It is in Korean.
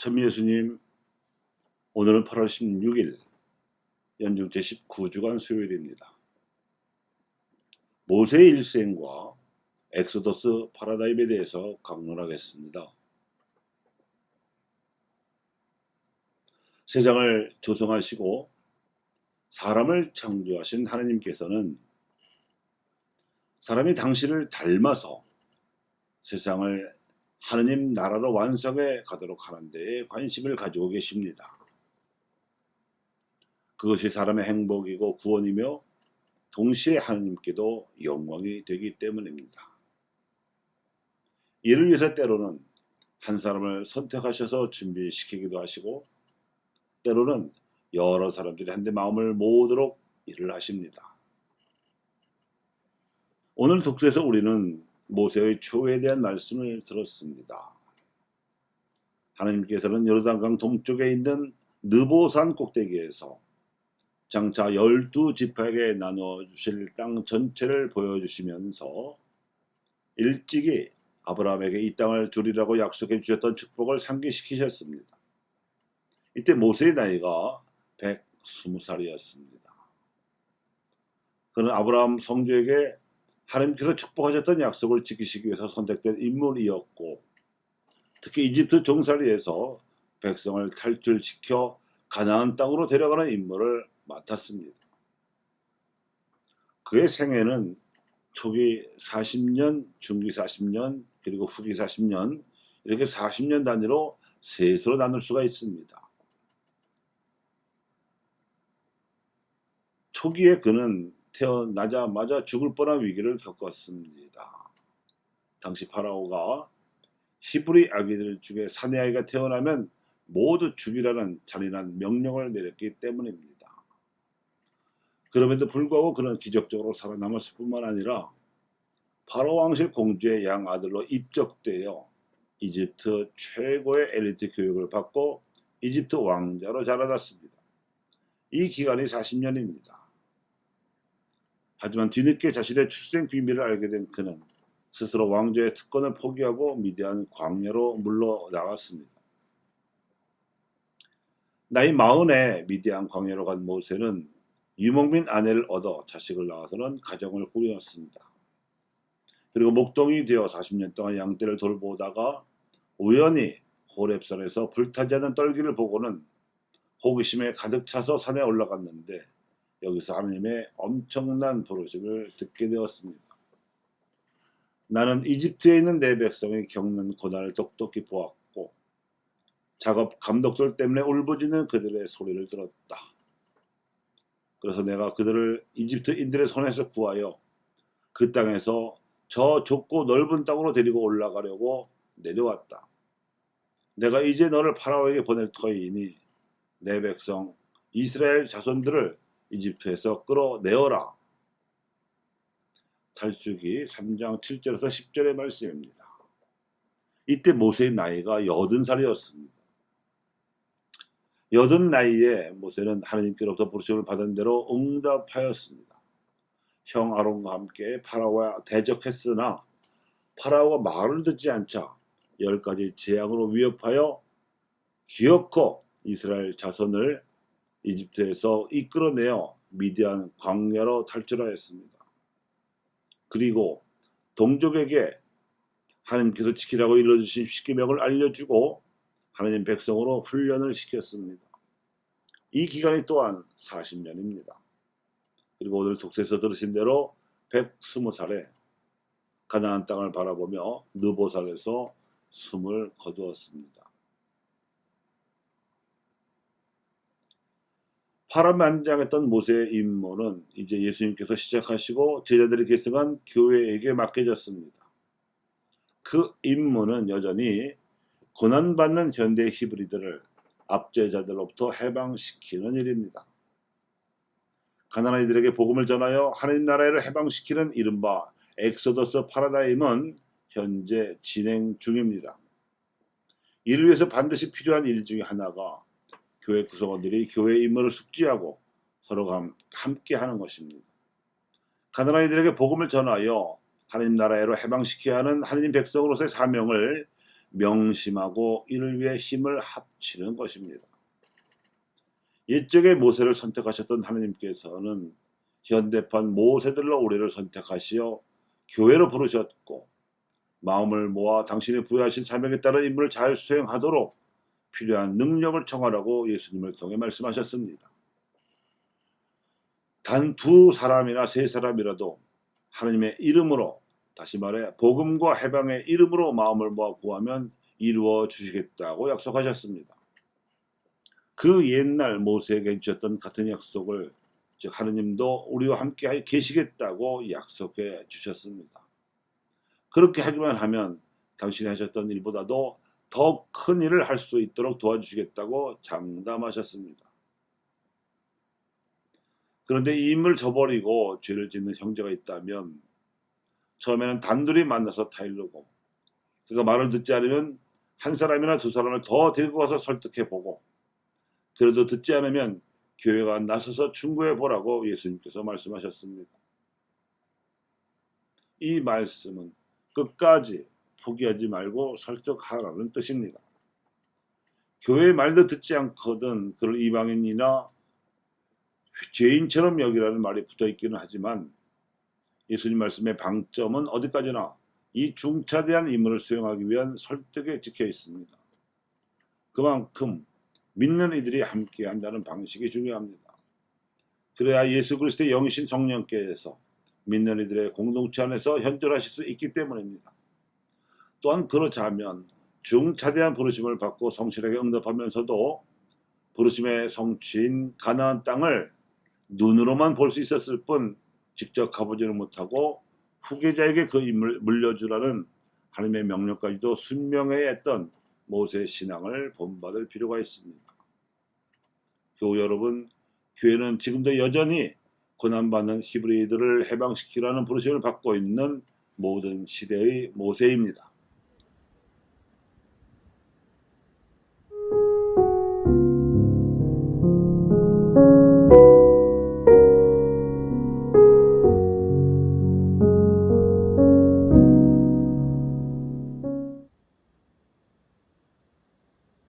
참 예수님, 오늘은 8월 16일 연중 제19주간 수요일입니다. 모세의 일생과 엑소더스 파라다임에 대해서 강론하겠습니다. 세상을 조성하시고 사람을 창조하신 하나님께서는 사람이 당신을 닮아서 세상을 하느님 나라로 완성해 가도록 하는 데에 관심을 가지고 계십니다. 그것이 사람의 행복이고 구원이며 동시에 하느님께도 영광이 되기 때문입니다. 이를 위해서 때로는 한 사람을 선택하셔서 준비시키기도 하시고 때로는 여러 사람들이 한데 마음을 모으도록 일을 하십니다. 오늘 독서에서 우리는 모세의 추호에 대한 말씀을 들었습니다. 하나님께서는 요르단강 동쪽에 있는 느보산 꼭대기에서 장차 12지파에게 나눠주실 땅 전체를 보여주시면서 일찍이 아브라함에게 이 땅을 주리라고 약속해 주셨던 축복을 상기시키셨습니다. 이때 모세의 나이가 120살이었습니다. 그는 아브라함 성조에게 하나님께서 축복하셨던 약속을 지키시기 위해서 선택된 인물이었고 특히 이집트 종살이에서 백성을 탈출시켜 가나안 땅으로 데려가는 임무를 맡았습니다. 그의 생애는 초기 40년, 중기 40년, 그리고 후기 40년 이렇게 40년 단위로 셋으로 나눌 수가 있습니다. 초기에 그는 태어나자마자 죽을 뻔한 위기를 겪었습니다. 당시 파라오가 히브리 아기들 중에 사내 아이가 태어나면 모두 죽이라는 잔인한 명령을 내렸기 때문입니다. 그럼에도 불구하고 그는 기적적으로 살아남았을 뿐만 아니라 파라오 왕실 공주의 양 아들로 입적되어 이집트 최고의 엘리트 교육을 받고 이집트 왕자로 자라났습니다. 이 기간이 40년입니다. 하지만 뒤늦게 자신의 출생 비밀을 알게 된 그는 스스로 왕조의 특권을 포기하고 미디안 광야로 물러나갔습니다. 나이 40에 미디안 광야로 간 모세는 유목민 아내를 얻어 자식을 낳아서는 가정을 꾸렸습니다. 그리고 목동이 되어 40년 동안 양떼를 돌보다가 우연히 호렙산에서 불타지 않는 떨기를 보고는 호기심에 가득 차서 산에 올라갔는데 여기서 하나님의 엄청난 부르심을 듣게 되었습니다. 나는 이집트에 있는 내 백성이 겪는 고난을 똑똑히 보았고 작업 감독들 때문에 울부짖는 그들의 소리를 들었다. 그래서 내가 그들을 이집트인들의 손에서 구하여 그 땅에서 저 좁고 넓은 땅으로 데리고 올라가려고 내려왔다. 내가 이제 너를 파라오에게 보낼 터이니 내 백성 이스라엘 자손들을 이집트에서 끌어내어라. 탈출기 3장 7절에서 10절의 말씀입니다. 이때 모세의 나이가 80살이었습니다. 80나이에 모세는 하나님께로부터 부르심을 받은 대로 응답하였습니다. 형 아론과 함께 파라오와 대적했으나 파라오가 말을 듣지 않자 10가지 재앙으로 위협하여 기어코 이스라엘 자손을 이집트에서 이끌어내어 미디안 광야로 탈출하였습니다. 그리고 동족에게 하나님께서 지키라고 일러주신 십계명을 알려주고 하나님 백성으로 훈련을 시켰습니다. 이 기간이 또한 40년입니다. 그리고 오늘 독서에서 들으신 대로 120살에 가나안 땅을 바라보며 느보산에서 숨을 거두었습니다. 파란만장했던 모세의 임무는 이제 예수님께서 시작하시고 제자들이 계승한 교회에게 맡겨졌습니다. 그 임무는 여전히 고난받는 현대 히브리들을 압제자들로부터 해방시키는 일입니다. 가나안 이들에게 복음을 전하여 하나님 나라를 해방시키는 이른바 엑소더스 파라다임은 현재 진행 중입니다. 이를 위해서 반드시 필요한 일 중에 하나가 교회 구성원들이 교회의 임무를 숙지하고 서로 함께 하는 것입니다. 가나안 이들에게 복음을 전하여 하나님 나라로 해방시켜야 하는 하나님 백성으로서의 사명을 명심하고 이를 위해 힘을 합치는 것입니다. 옛적의 모세를 선택하셨던 하나님께서는 현대판 모세들로 우리를 선택하시어 교회로 부르셨고 마음을 모아 당신이 부여하신 사명에 따른 임무를 잘 수행하도록 필요한 능력을 청하라고 예수님을 통해 말씀하셨습니다. 단 두 사람이나 세 사람이라도 하나님의 이름으로, 다시 말해 복음과 해방의 이름으로 마음을 모아 구하면 이루어 주시겠다고 약속하셨습니다. 그 옛날 모세에게 주셨던 같은 약속을 즉 하느님도 우리와 함께 계시겠다고 약속해 주셨습니다. 그렇게 하기만 하면 당신이 하셨던 일보다도 더 큰 일을 할 수 있도록 도와주시겠다고 장담하셨습니다. 그런데 이 임을 저버리고 죄를 짓는 형제가 있다면 처음에는 단둘이 만나서 타일르고 그가 말을 듣지 않으면 한 사람이나 두 사람을 더 데리고 가서 설득해보고 그래도 듣지 않으면 교회가 나서서 충고해보라고 예수님께서 말씀하셨습니다. 이 말씀은 끝까지 포기하지 말고 설득하라는 뜻입니다. 교회의 말도 듣지 않거든 그를 이방인이나 죄인처럼 여기라는 말이 붙어있기는 하지만 예수님 말씀의 방점은 어디까지나 이 중차대한 임무를 수행하기 위한 설득에 찍혀 있습니다. 그만큼 믿는 이들이 함께 한다는 방식이 중요합니다. 그래야 예수 그리스도의 영이신 성령께서 믿는 이들의 공동체 안에서 현존하실 수 있기 때문입니다. 또한 그렇자면 중차대한 부르심을 받고 성실하게 응답하면서도 부르심의 성취인 가나안 땅을 눈으로만 볼 수 있었을 뿐 직접 가보지는 못하고 후계자에게 그 임을 물려주라는 하나님의 명령까지도 순명해야 했던 모세의 신앙을 본받을 필요가 있습니다. 교우 여러분, 교회는 지금도 여전히 고난받는 히브리들을 해방시키라는 부르심을 받고 있는 모든 시대의 모세입니다.